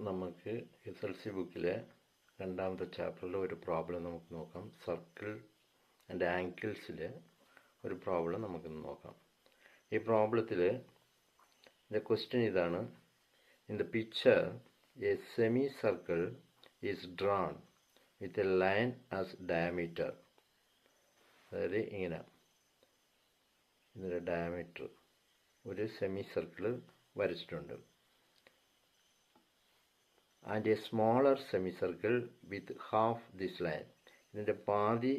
നമുക്ക് SLC ബുക്കിലെ രണ്ടാമത്തെ ചാപ്റ്ററിൽ ഒരു പ്രോബ്ലം നമുക്ക് നോക്കാം. സർക്കിൾ ആൻഡ് ആംഗിൾസിലെ ഒരു പ്രോബ്ലം നമുക്കിന്ന് നോക്കാം. ഈ പ്രോബ്ലത്തിൽ ക്വസ്റ്റ്യൻ ഇതാണ്: in the picture A semi circle is drawn with a line as diameter. അതായത് ഇങ്ങനെ ഇതിൻ്റെ ഡയമീറ്റർ ഒരു സെമി സർക്കിൾ വരച്ചിട്ടുണ്ട്. And A smaller semi circle with half this line. ഇതിൻ്റെ പാതി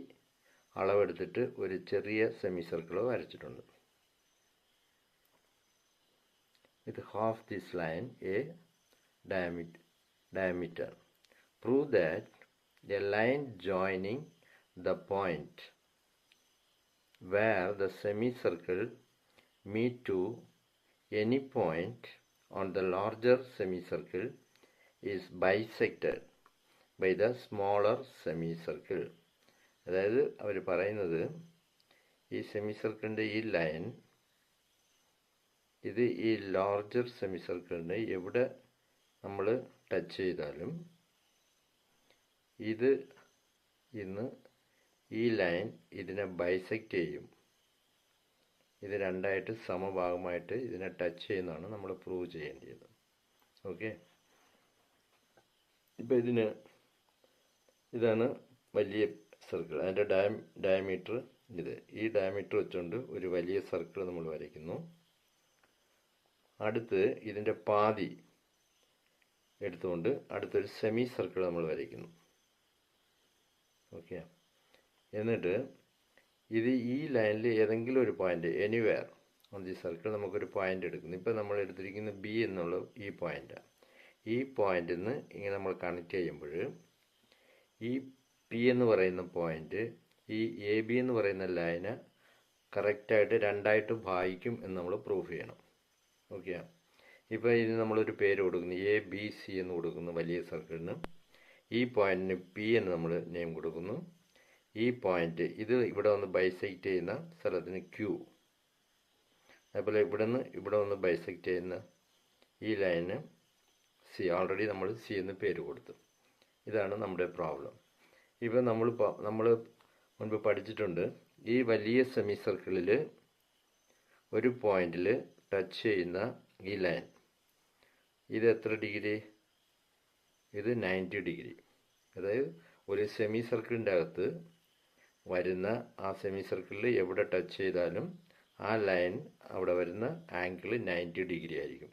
അളവെടുത്തിട്ട് ഒരു ചെറിയ സെമി സർക്കിൾ വരച്ചിട്ടുണ്ട്. വിത്ത് half this line A diameter. Prove that a line joining the point where the semicircle meet to any point on the larger semicircle is bisected by the smaller semicircle. അതായത് അവർ പറയുന്നത്, ഈ സെമിസർക്കിളിൻ്റെ ഈ line ഇത് ഈ larger സെമിസർക്കിളിനെ എവിടെ നമ്മൾ touch ചെയ്താലും ഇത് ഇന്ന് ഈ ലൈൻ ഇതിനെ ബൈസെക്റ്റ് ചെയ്യും. ഇത് രണ്ടായിട്ട് സമഭാഗമായിട്ട് ഇതിനെ ടച്ച് ചെയ്യുന്നതാണ് നമ്മൾ പ്രൂവ് ചെയ്യേണ്ടത്. ഓക്കെ, ഇപ്പോൾ ഇതാണ് വലിയ സർക്കിൾ. അതിൻ്റെ ഡയമീറ്റർ ഇത്. ഈ ഡയമീറ്റർ വെച്ചുകൊണ്ട് ഒരു വലിയ സർക്കിൾ നമ്മൾ വരയ്ക്കുന്നു. അടുത്ത് ഇതിൻ്റെ പാതി എടുത്തുകൊണ്ട് അടുത്തൊരു സെമി സർക്കിൾ നമ്മൾ വരയ്ക്കുന്നു. ഓക്കെ, എന്നിട്ട് ഇത് ഈ ലൈനിൽ ഏതെങ്കിലും ഒരു point, anywhere on the circle നമുക്കൊരു പോയിന്റ് എടുക്കുന്നു. ഇപ്പോൾ നമ്മൾ എടുത്തിരിക്കുന്ന ബി എന്നുള്ള ഈ പോയിന്റാണ്. ഈ പോയിന്റിൽ നിന്ന് ഇങ്ങനെ നമ്മൾ കണക്ട് ചെയ്യുമ്പോൾ ഈ പി എന്ന് പറയുന്ന പോയിന്റ് ഈ എ ബി എന്ന് പറയുന്ന ലൈന് കറക്റ്റായിട്ട് രണ്ടായിട്ട് ഭാഗിക്കും എന്ന് നമ്മൾ പ്രൂഫ് ചെയ്യണം. ഓക്കെ, ഇപ്പോൾ ഇതിന് നമ്മളൊരു പേര് കൊടുക്കുന്നു, എ ബി സി എന്ന് കൊടുക്കുന്നു വലിയ സർക്കിളിന്. ഈ പോയിന്റിന് പി എന്ന് നമ്മൾ നെയിം കൊടുക്കുന്നു. ഈ പോയിന്റ് ഇത് ഇവിടെ വന്ന് ബൈസെക്റ്റ് ചെയ്യുന്ന സ്ഥലത്തിന് ക്യൂ. അതുപോലെ ഇവിടെ വന്ന് ബൈസെക്റ്റ് ചെയ്യുന്ന ഈ ലൈന് സി. ഓൾറെഡി നമ്മൾ സി എന്ന് പേര് കൊടുത്തു. ഇതാണ് നമ്മുടെ പ്രോബ്ലം. ഇപ്പോൾ നമ്മൾ മുൻപ് പഠിച്ചിട്ടുണ്ട്, ഈ വലിയ സെമി സർക്കിളിൽ ഒരു പോയിന്റിൽ ടച്ച് ചെയ്യുന്ന ഈ ലൈൻ ഇത് എത്ര ഡിഗ്രി? ഇത് 90 ഡിഗ്രി. അതായത് ഒരു സെമി സർക്കിളിൻ്റെ അകത്ത് വരുന്ന ആ സെമി സർക്കിളിൽ എവിടെ ടച്ച് ചെയ്താലും ആ ലൈൻ അവിടെ വരുന്ന ആംഗിൾ 90 ഡിഗ്രി ആയിരിക്കും.